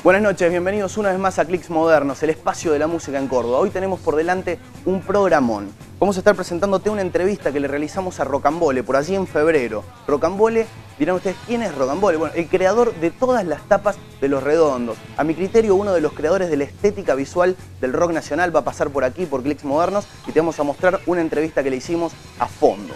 Buenas noches, bienvenidos una vez más a Clics Modernos, el espacio de la música en Córdoba. Hoy tenemos por delante un programón. Vamos a estar presentándote una entrevista que le realizamos a Rocambole por allí en febrero. Rocambole, dirán ustedes, ¿quién es Rocambole? Bueno, el creador de todas las tapas de Los Redondos. A mi criterio, uno de los creadores de la estética visual del rock nacional va a pasar por aquí, por Clics Modernos, y te vamos a mostrar una entrevista que le hicimos a fondo.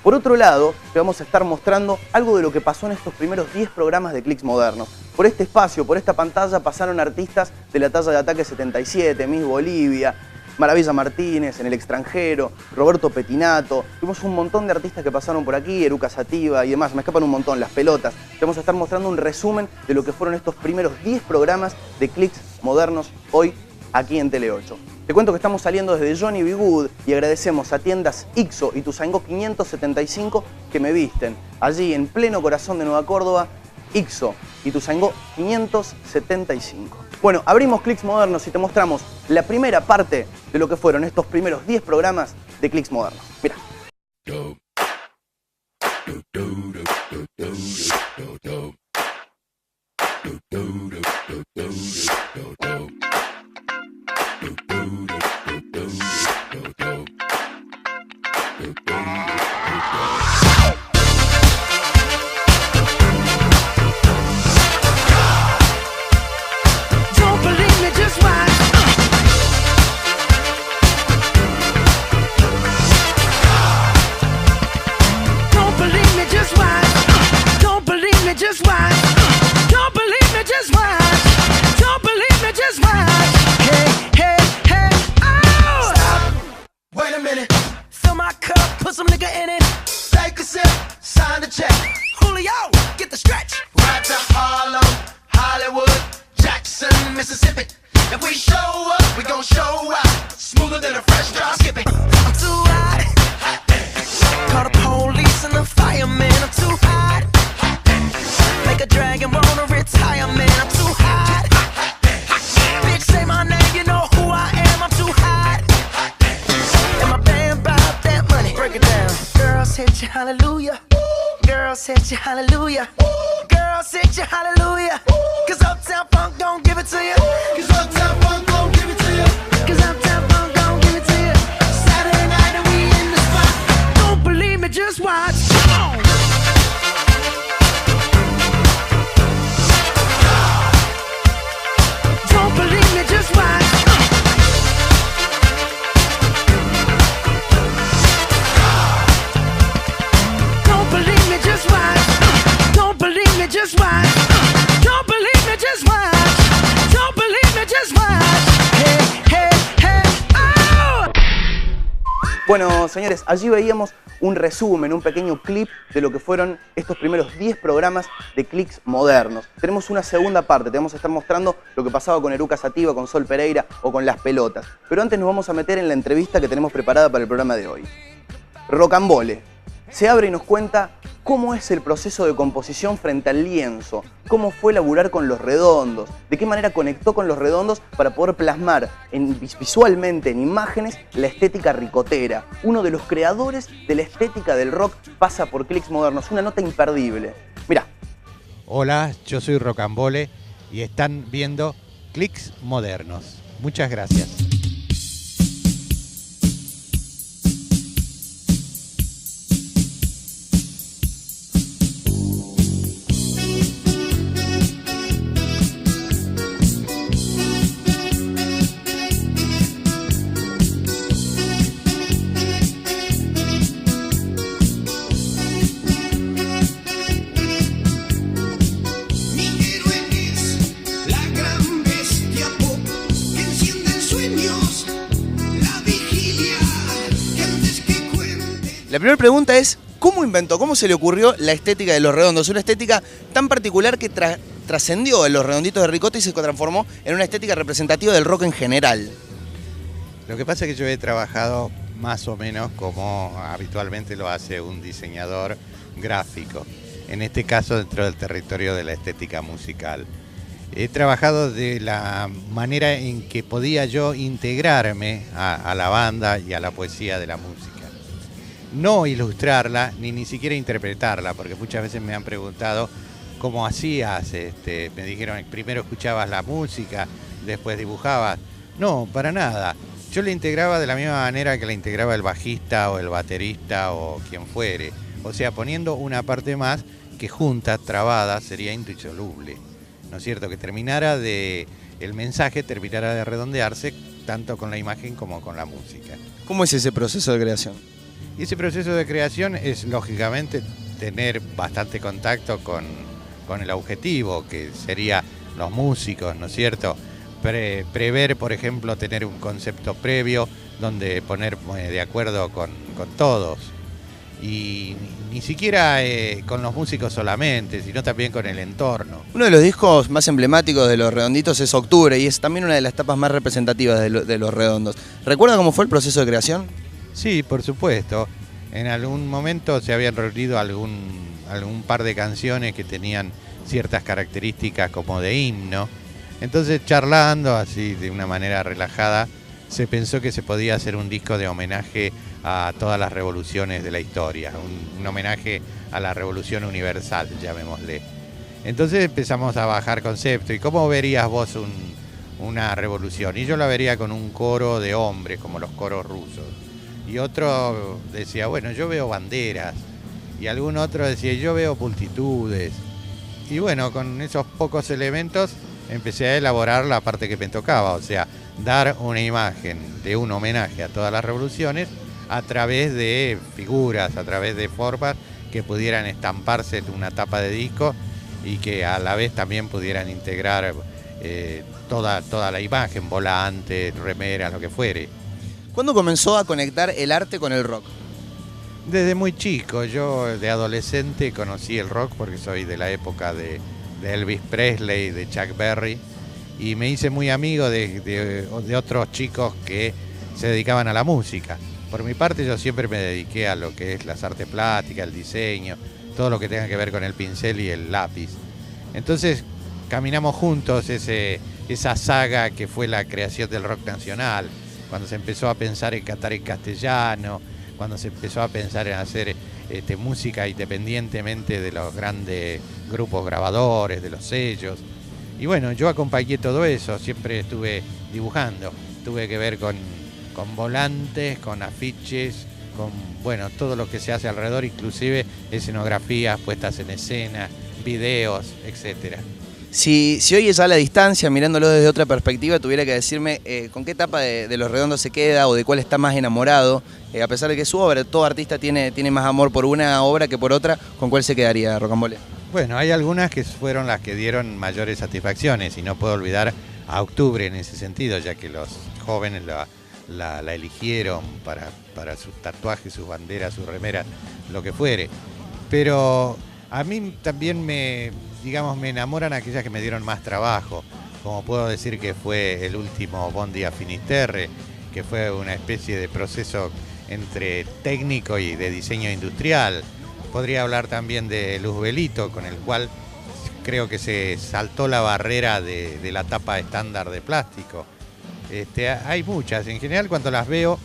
Por otro lado, te vamos a estar mostrando algo de lo que pasó en estos primeros 10 programas de Clics Modernos. Por este espacio, por esta pantalla, pasaron artistas de la talla de Ataque 77, Miss Bolivia, Maravilla Martínez, En el extranjero, Roberto Petinato. Tuvimos un montón de artistas que pasaron por aquí, Eruca Sativa y demás. Me escapan un montón, Las Pelotas. Te vamos a estar mostrando un resumen de lo que fueron estos primeros 10 programas de Clics Modernos hoy aquí en Tele 8. Te cuento que estamos saliendo desde Johnny B. Good y agradecemos a tiendas Ixo y Ituzaingó 575 que me visten. Allí en pleno corazón de Nueva Córdoba, Ixo y Ituzaingó 575. Bueno, abrimos Clics Modernos y te mostramos la primera parte de lo que fueron estos primeros 10 programas de Clics Modernos. Mira. Hallelujah, girls hit you hallelujah, girls hit you hallelujah, 'cause Uptown Funk don't give it to you, 'cause Uptown Funk don't give it to you, 'cause Uptown Funk don't give it to you. Saturday night and we in the spot. Don't believe me, just watch. Don't believe me, just watch. Just watch. Don't believe me, just watch. Don't believe me, just watch. Hey, hey, hey, oh. Bueno, señores, allí veíamos un resumen, un pequeño clip de lo que fueron estos primeros 10 programas de Clics Modernos. Tenemos una segunda parte, te vamos a estar mostrando lo que pasaba con Eruca Sativa, con Sol Pereira o con Las Pelotas. Pero antes nos vamos a meter en la entrevista que tenemos preparada para el programa de hoy. Rocambole se abre y nos cuenta cómo es el proceso de composición frente al lienzo, cómo fue laburar con Los Redondos, de qué manera conectó con Los Redondos para poder plasmar visualmente, en imágenes, la estética ricotera. Uno de los creadores de la estética del rock pasa por Clics Modernos, una nota imperdible. Mirá. Hola, yo soy Rocambole y están viendo Clics Modernos. Muchas gracias. La primera pregunta es, ¿cómo inventó, cómo se le ocurrió la estética de Los Redondos? Una estética tan particular que trascendió en Los Redonditos de Ricota y se transformó en una estética representativa del rock en general. Lo que pasa es que yo he trabajado más o menos como habitualmente lo hace un diseñador gráfico, en este caso dentro del territorio de la estética musical. He trabajado de la manera en que podía yo integrarme a la banda y a la poesía de la música. No ilustrarla, ni siquiera interpretarla, porque muchas veces me han preguntado ¿cómo hacías? Me dijeron, primero escuchabas la música, después dibujabas. No, para nada. Yo la integraba de la misma manera que la integraba el bajista o el baterista o quien fuere. O sea, poniendo una parte más que junta, trabada, sería indisoluble. ¿No es cierto? Que el mensaje terminara de redondearse tanto con la imagen como con la música. ¿Cómo es ese proceso de creación? Y ese proceso de creación es, lógicamente, tener bastante contacto con el objetivo, que sería los músicos, ¿no es cierto? Prever, por ejemplo, tener un concepto previo donde poner de acuerdo con todos. Y ni siquiera con los músicos solamente, sino también con el entorno. Uno de los discos más emblemáticos de Los Redonditos es Octubre y es también una de las etapas más representativas de Los Redondos. ¿Recuerda cómo fue el proceso de creación? Sí, por supuesto. En algún momento se habían reunido algún par de canciones que tenían ciertas características como de himno. Entonces, charlando así de una manera relajada, se pensó que se podía hacer un disco de homenaje a todas las revoluciones de la historia, un homenaje a la revolución universal, llamémosle. Entonces empezamos a bajar conceptos. ¿Y cómo verías vos una revolución? Y yo la vería con un coro de hombres, como los coros rusos. Y otro decía, bueno, yo veo banderas. Y algún otro decía, yo veo multitudes. Y bueno, con esos pocos elementos empecé a elaborar la parte que me tocaba, o sea, dar una imagen de un homenaje a todas las revoluciones a través de figuras, a través de formas que pudieran estamparse en una tapa de disco y que a la vez también pudieran integrar toda la imagen, volantes, remeras, lo que fuere. ¿Cuándo comenzó a conectar el arte con el rock? Desde muy chico, yo de adolescente conocí el rock porque soy de la época de Elvis Presley, de Chuck Berry, y me hice muy amigo de otros chicos que se dedicaban a la música. Por mi parte, yo siempre me dediqué a lo que es las artes plásticas, el diseño, todo lo que tenga que ver con el pincel y el lápiz. Entonces, caminamos juntos esa saga que fue la creación del rock nacional, cuando se empezó a pensar en cantar en castellano, cuando se empezó a pensar en hacer música independientemente de los grandes grupos grabadores, de los sellos. Y bueno, yo acompañé todo eso, siempre estuve dibujando, tuve que ver con volantes, con afiches, con bueno, todo lo que se hace alrededor, inclusive escenografías, puestas en escena, videos, etcétera. Si hoy es a la distancia, mirándolo desde otra perspectiva, tuviera que decirme con qué etapa de Los Redondos se queda o de cuál está más enamorado, a pesar de que su obra, todo artista tiene más amor por una obra que por otra, ¿con cuál se quedaría, Rocambole? Bueno, hay algunas que fueron las que dieron mayores satisfacciones y no puedo olvidar a Octubre en ese sentido, ya que los jóvenes la eligieron para sus tatuajes, sus banderas, sus remeras, lo que fuere. Pero a mí también me enamoran aquellas que me dieron más trabajo, como puedo decir que fue el último Bondi a Finisterre, que fue una especie de proceso entre técnico y de diseño industrial. Podría hablar también de Luzbelito, con el cual creo que se saltó la barrera de la tapa estándar de plástico. Hay muchas, en general cuando las veo,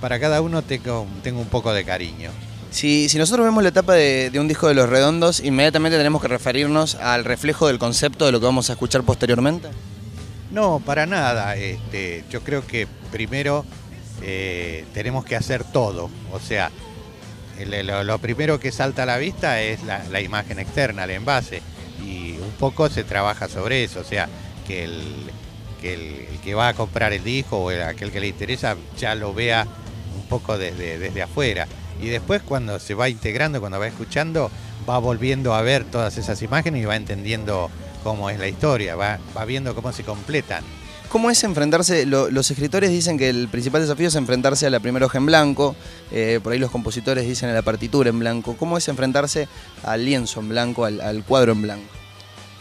para cada uno tengo un poco de cariño. Si nosotros vemos la etapa de un disco de Los Redondos, inmediatamente tenemos que referirnos al reflejo del concepto de lo que vamos a escuchar posteriormente. No, para nada. Yo creo que primero tenemos que hacer todo. O sea, lo primero que salta a la vista es la imagen externa, el envase. Y un poco se trabaja sobre eso. O sea, que el que va a comprar el disco o aquel que le interesa ya lo vea un poco desde afuera. Y después cuando se va integrando, cuando va escuchando, va volviendo a ver todas esas imágenes y va entendiendo cómo es la historia, va viendo cómo se completan. ¿Cómo es enfrentarse? Los escritores dicen que el principal desafío es enfrentarse a la primera hoja en blanco, por ahí los compositores dicen a la partitura en blanco. ¿Cómo es enfrentarse al lienzo en blanco, al cuadro en blanco?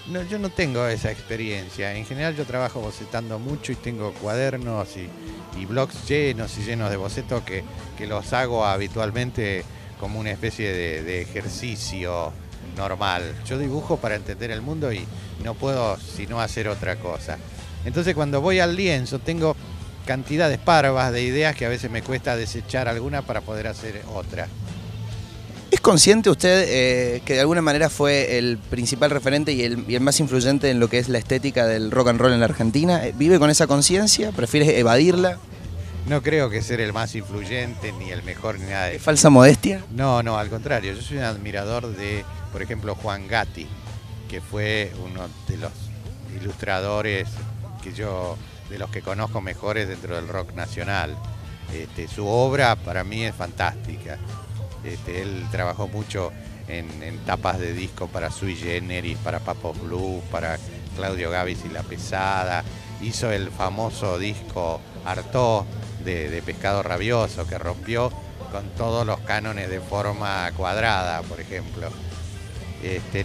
No, yo no tengo esa experiencia. En general yo trabajo bocetando mucho y tengo cuadernos y blogs llenos y llenos de bocetos que los hago habitualmente como una especie de ejercicio normal. Yo dibujo para entender el mundo y no puedo sino hacer otra cosa. Entonces cuando voy al lienzo tengo cantidades parvas de ideas que a veces me cuesta desechar alguna para poder hacer otra. ¿Es consciente usted que de alguna manera fue el principal referente y el más influyente en lo que es la estética del rock and roll en la Argentina? ¿Vive con esa conciencia? ¿Prefiere evadirla? No creo que ser el más influyente, ni el mejor, ni nada de ¿Es eso. falsa modestia? No, no, al contrario. Yo soy un admirador de, por ejemplo, Juan Gatti, que fue uno de los ilustradores de los que conozco mejores dentro del rock nacional. Su obra para mí es fantástica. Él trabajó mucho en tapas de disco para Sui Generis, para Papos Blues, para Claudio Gavis y La Pesada. Hizo el famoso disco Artaud de Pescado Rabioso, que rompió con todos los cánones de forma cuadrada, por ejemplo.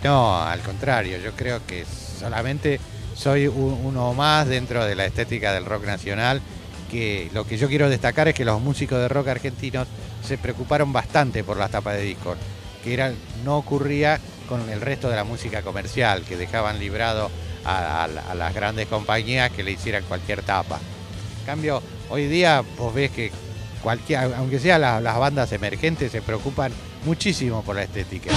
No, al contrario, yo creo que solamente soy uno más dentro de la estética del rock nacional, que lo que yo quiero destacar es que los músicos de rock argentinos se preocuparon bastante por las tapas de discos, que no ocurría con el resto de la música comercial, que dejaban librado a las grandes compañías que le hicieran cualquier tapa. En cambio, hoy día vos ves que aunque sea las bandas emergentes, se preocupan muchísimo por la estética.